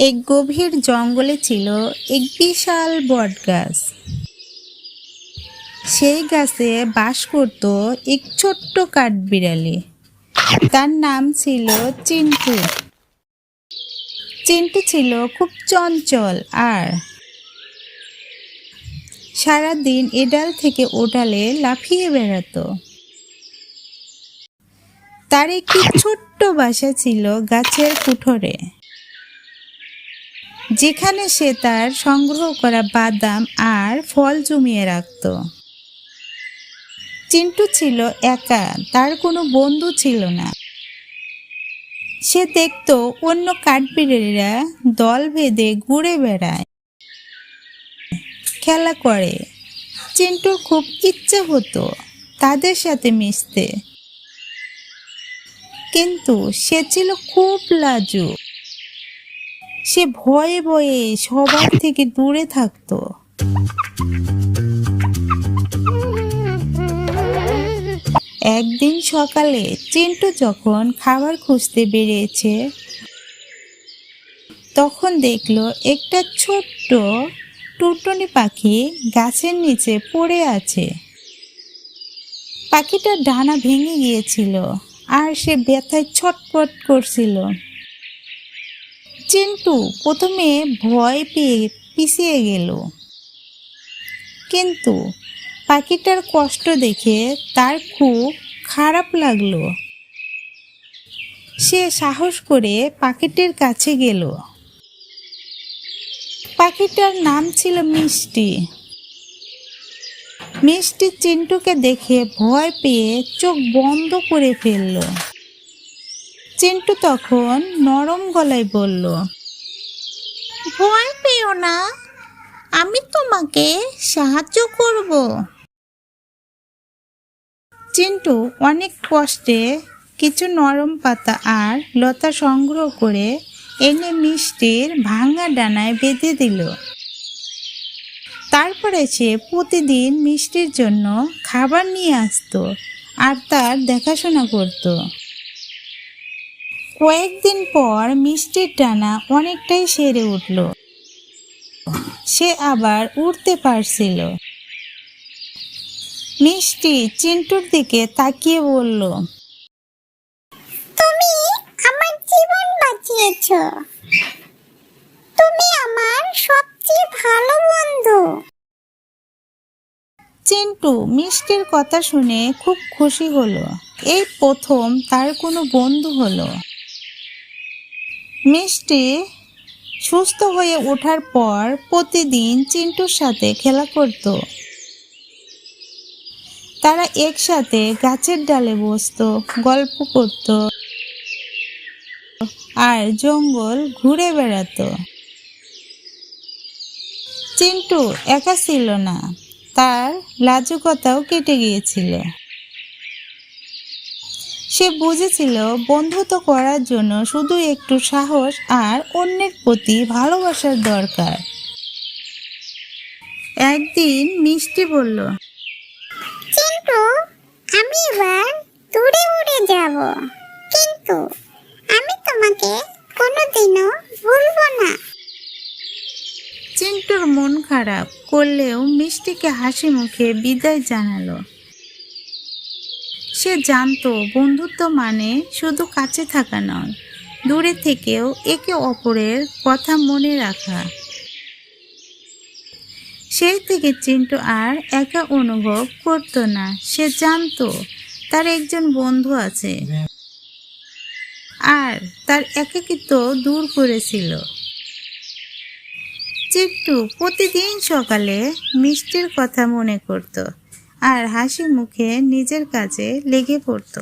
এক গভীর জঙ্গলে ছিল এক বিশাল বটগাছ। সেই গাছে বাস করত এক ছোট্ট কাঠবিড়ালি। তার নাম ছিল চিন্টু। চিন্টু ছিল খুব চঞ্চল আর সারাদিন এ ডাল থেকে ও ডালে লাফিয়ে বেড়াতো। তার একটি ছোট্ট বাসা ছিল গাছের কুঠোরে, যেখানে সে তার সংগ্রহ করা বাদাম আর ফল জমিয়ে রাখত। চিন্টু ছিল একা, তার কোনো বন্ধু ছিল না। সে দেখত অন্য কাঠবিড়ালিরা দল বেঁধে ঘুরে বেড়ায়, খেলা করে। চিন্টুর খুব ইচ্ছে হতো তাদের সাথে মিশতে, কিন্তু সে ছিল খুব লাজুক। সে ভয়ে ভয়ে সবার থেকে দূরে থাকতো। একদিন সকালে চিন্টু যখন খাবার খুঁজতে বেরিয়েছে, তখন দেখলো একটা ছোট্ট টুনটুনি পাখি গাছের নিচে পড়ে আছে। পাখিটার ডানা ভেঙে গিয়েছিল আর সে ব্যথায় ছটফট করছিল। চিন্টু প্রথমে ভয় পেয়ে পিছিয়ে গেল, কিন্তু পাখিটার কষ্ট দেখে তার খুব খারাপ লাগলো। সে সাহস করে পাখিটির কাছে গেল। পাখিটার নাম ছিল মিষ্টি। মিষ্টি চিন্টুকে দেখে ভয় পেয়ে চোখ বন্ধ করে ফেলল। চিন্টু তখন নরম গলায় বলল, ভয় পেও না, আমি তোমাকে সাহায্য করব। চিন্টু অনেক কষ্টে কিছু নরম পাতা আর লতা সংগ্রহ করে এনে মিষ্টির ভাঙা ডানায় বেঁধে দিল। তারপরে সে প্রতিদিন মিষ্টির জন্য খাবার নিয়ে আসতো আর তার দেখাশোনা করত। কয়েকদিন পর মিষ্টির ডানা অনেকটাই সেরে উঠল। সে আবার উড়তে পারছিল। মিষ্টি চিন্টুর দিকে তাকিয়ে বলল, তুমি আমার জীবন বাঁচিয়েছো। তুমি আমার সবচেয়ে ভালো বন্ধু। চিন্টু মিষ্টির কথা শুনে খুব খুশি হলো। এই প্রথম তার কোনো বন্ধু হলো। মিষ্টি সুস্থ হয়ে ওঠার পর প্রতিদিন চিন্টুর সাথে খেলা করত। তারা একসাথে গাছের ডালে বসতো, গল্প করত আর জঙ্গল ঘুরে বেড়াতো। চিন্টু একা ছিল না, তার লাজুকতাও কেটে গিয়েছিল। সে বুঝেছিল বন্ধুত্ব করার জন্য শুধু একটু সাহস আর অন্যের প্রতি ভালোবাসার দরকার। একদিন মিষ্টি বলল, চিন্টু, আমি এবার দূরে উড়ে যাব, কিন্তু আমি তোমাকে কোনোদিনও ভুলবো না। চিন্টুর মন খারাপ করলেও মিষ্টিকে হাসি মুখে বিদায় জানালো। সে জানতো বন্ধুত্ব মানে শুধু কাছে থাকা নয়, দূরে থেকেও একে অপরের কথা মনে রাখা। সেই থেকে চিন্টু আর একা অনুভব করতো না। সে জানতো তার একজন বন্ধু আছে আর তার একাকিত্ব দূর করেছিল। চিন্টু প্রতিদিন সকালে মিষ্টির কথা মনে করত আর হাসি মুখে নিজের কাজে লেগে পড়ত।